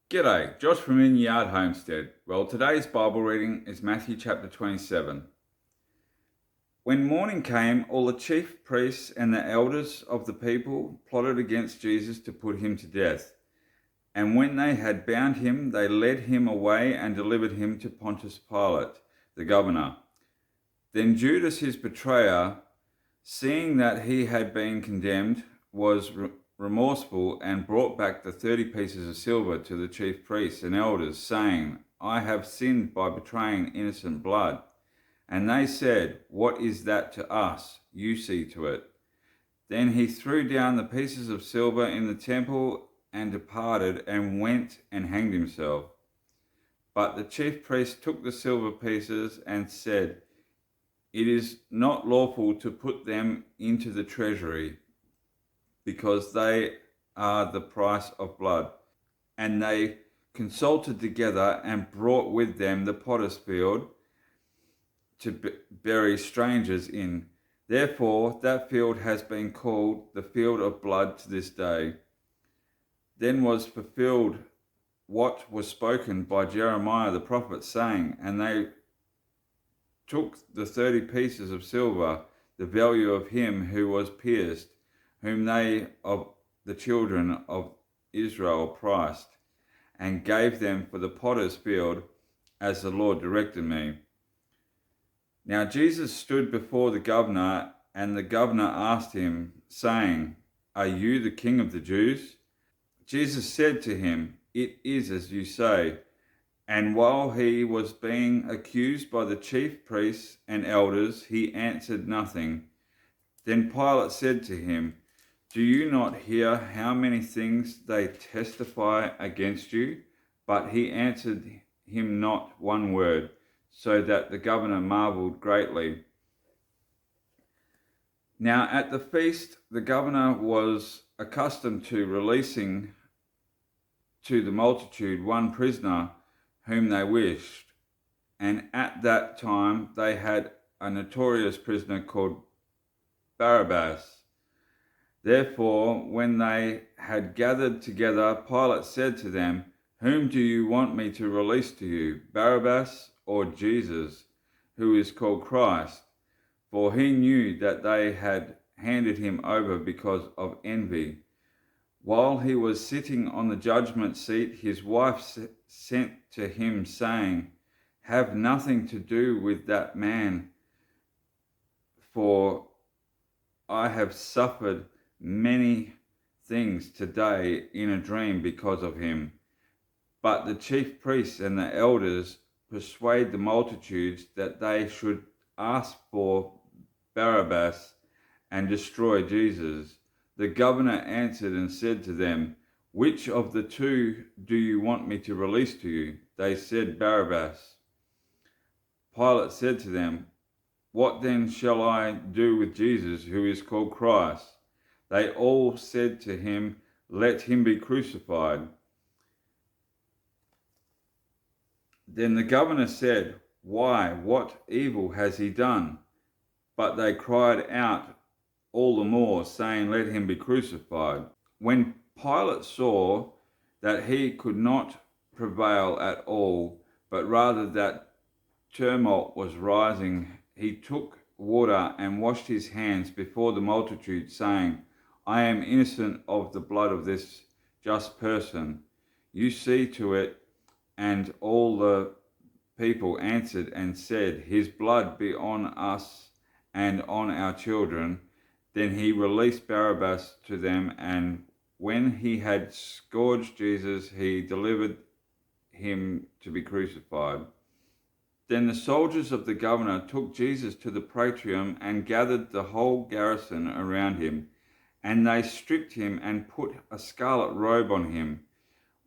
G'day, Josh from In Yard Homestead. Well, today's Bible reading is Matthew chapter 27. When morning came, all the chief priests and the elders of the people plotted against Jesus to put him to death. And when they had bound him, they led him away and delivered him to Pontius Pilate, the governor. Then Judas, his betrayer, seeing that he had been condemned, was remorseful and brought back the 30 pieces of silver to the chief priests and elders, saying, I have sinned by betraying innocent blood. And they said, What is that to us? You see to it. Then he threw down the pieces of silver in the temple and departed and went and hanged himself. But the chief priests took the silver pieces and said, It is not lawful to put them into the treasury, because they are the price of blood. And they consulted together and brought with them the potter's field to bury strangers in. Therefore that field has been called the field of blood to this day. Then was fulfilled what was spoken by Jeremiah the prophet, saying, And they took the 30 pieces of silver, the value of him who was pierced, whom they of the children of Israel priced, and gave them for the potter's field, as the Lord directed me. Now Jesus stood before the governor, and the governor asked him, saying, Are you the king of the Jews? Jesus said to him, It is as you say. And while he was being accused by the chief priests and elders, he answered nothing. Then Pilate said to him, Do you not hear how many things they testify against you? But he answered him not one word, so that the governor marveled greatly. Now at the feast, the governor was accustomed to releasing to the multitude one prisoner whom they wished. And at that time they had a notorious prisoner called Barabbas. Therefore, when they had gathered together, Pilate said to them, Whom do you want me to release to you, Barabbas or Jesus, who is called Christ? For he knew that they had handed him over because of envy. While he was sitting on the judgment seat, his wife sent to him, saying, Have nothing to do with that man, for I have suffered many things today in a dream because of him. But the chief priests and the elders persuade the multitudes that they should ask for Barabbas and destroy Jesus. The governor answered and said to them, Which of the two do you want me to release to you? They said, Barabbas. Pilate said to them, What then shall I do with Jesus, who is called Christ? They all said to him, Let him be crucified. Then the governor said, Why, what evil has he done? But they cried out all the more, saying, Let him be crucified. When Pilate saw that he could not prevail at all, but rather that tumult was rising, he took water and washed his hands before the multitude, saying, I am innocent of the blood of this just person. You see to it. And all the people answered and said, His blood be on us and on our children. Then he released Barabbas to them, and when he had scourged Jesus, he delivered him to be crucified. Then the soldiers of the governor took Jesus to the praetorium and gathered the whole garrison around him. And they stripped him and put a scarlet robe on him.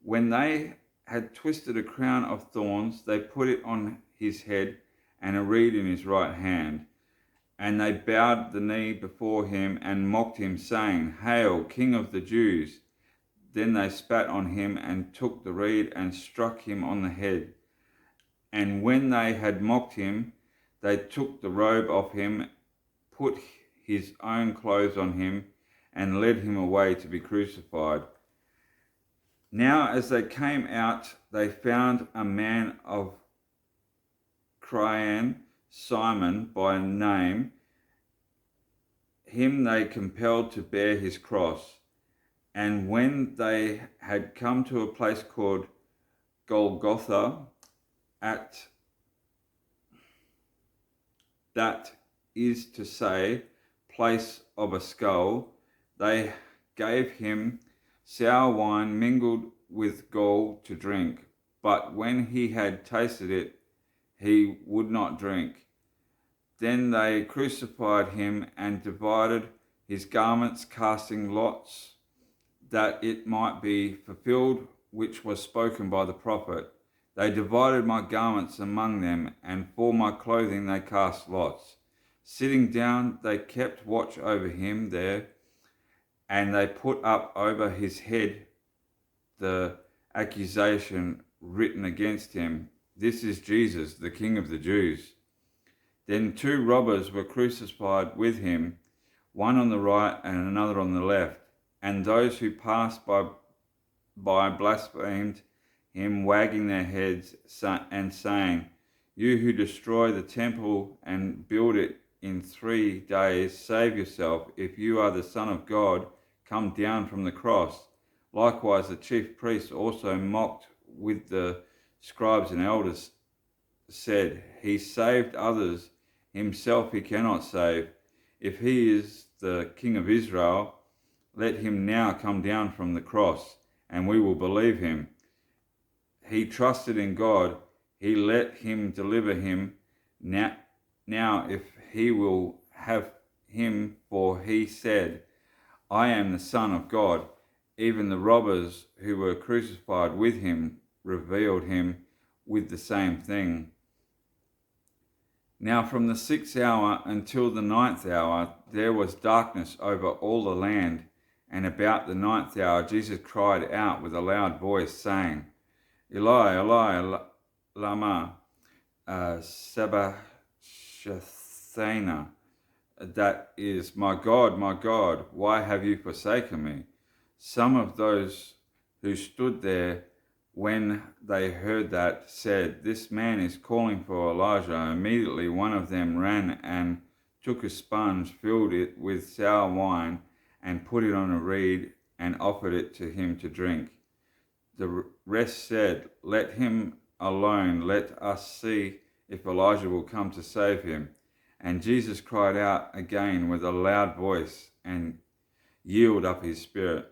When they had twisted a crown of thorns, they put it on his head and a reed in his right hand. And they bowed the knee before him and mocked him, saying, Hail, King of the Jews! Then they spat on him and took the reed and struck him on the head. And when they had mocked him, they took the robe off him, put his own clothes on him, and led him away to be crucified. Now as they came out, they found a man of Cyrene, Simon by name. Him they compelled to bear his cross. And when they had come to a place called Golgotha, that is to say, place of a skull, they gave him sour wine mingled with gall to drink. But when he had tasted it, he would not drink. Then they crucified him and divided his garments, casting lots, that it might be fulfilled which was spoken by the prophet. They divided my garments among them, and for my clothing they cast lots. Sitting down, they kept watch over him there, and they put up over his head the accusation written against him, "This is Jesus, the King of the Jews." Then 2 robbers were crucified with him, one on the right and another on the left. And those who passed by blasphemed him, wagging their heads and saying, "You who destroy the temple and build it in 3 days, save yourself. If you are the Son of God, come down from the cross." Likewise the chief priests also mocked with the scribes and elders, said, "He saved others, himself he cannot save. If he is the King of Israel, let him now come down from the cross, and we will believe him. He trusted in God, he let him deliver him. Now if he will have him, for he said, 'I am the Son of God.'" Even the robbers who were crucified with him reviled him with the same thing. Now from the 6th hour until the 9th hour, there was darkness over all the land. And about the 9th hour, Jesus cried out with a loud voice, saying, "Eli, Eli, lama sabachthani," that is, my God, why have you forsaken me?" Some of those who stood there when they heard that said, "This man is calling for Elijah." Immediately one of them ran and took a sponge, filled it with sour wine, and put it on a reed and offered it to him to drink. The rest said, "Let him alone. Let us see if Elijah will come to save him." And Jesus cried out again with a loud voice and yielded up his spirit.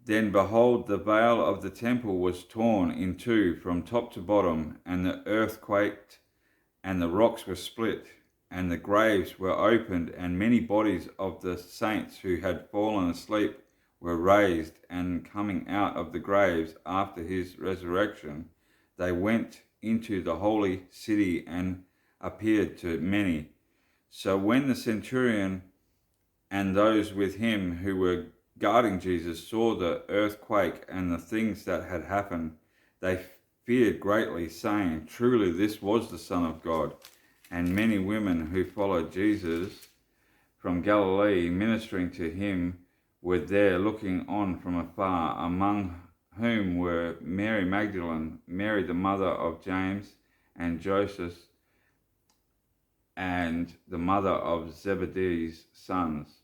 Then behold, the veil of the temple was torn in two from top to bottom, and the earth quaked, and the rocks were split, and the graves were opened, and many bodies of the saints who had fallen asleep were raised, and coming out of the graves after his resurrection, they went into the holy city and appeared to many. So when the centurion and those with him who were guarding Jesus saw the earthquake and the things that had happened, they feared greatly, saying, "Truly this was the Son of God." And many women who followed Jesus from Galilee, ministering to him, were there looking on from afar, among whom were Mary Magdalene, Mary the mother of James and Joseph, and the mother of Zebedee's sons.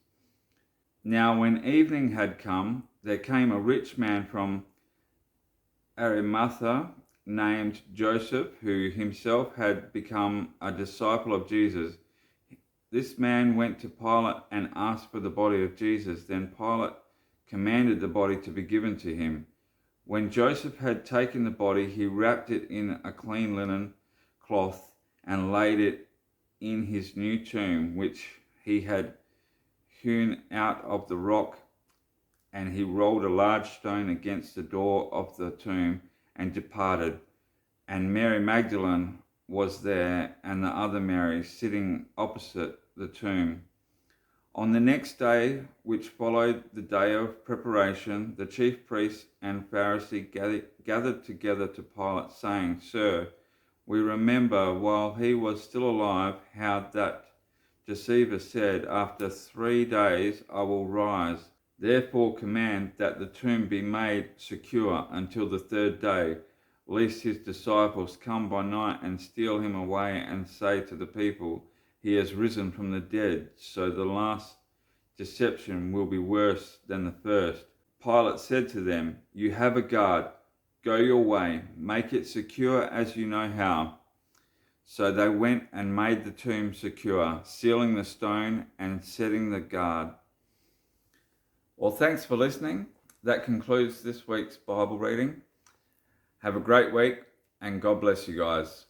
Now when evening had come, there came a rich man from Arimathea, named Joseph, who himself had become a disciple of Jesus. This man went to Pilate and asked for the body of Jesus. Then Pilate commanded the body to be given to him. When Joseph had taken the body, he wrapped it in a clean linen cloth and laid it in his new tomb, which he had hewn out of the rock, and he rolled a large stone against the door of the tomb and departed. And Mary Magdalene was there, and the other Mary sitting opposite the tomb. On the next day, which followed the day of preparation, the chief priests and Pharisees gathered together to Pilate, saying, "Sir, we remember while he was still alive how that deceiver said, 'After 3 days I will rise.' Therefore command that the tomb be made secure until the third day, lest his disciples come by night and steal him away and say to the people, he has risen from the dead, so the last deception will be worse than the first. Pilate said to them, you have a guard, go your way, make it secure as you know how. So they went and made the tomb secure, sealing the stone and setting the guard. Well, thanks for listening. That concludes this week's Bible reading. Have a great week, and God bless you guys.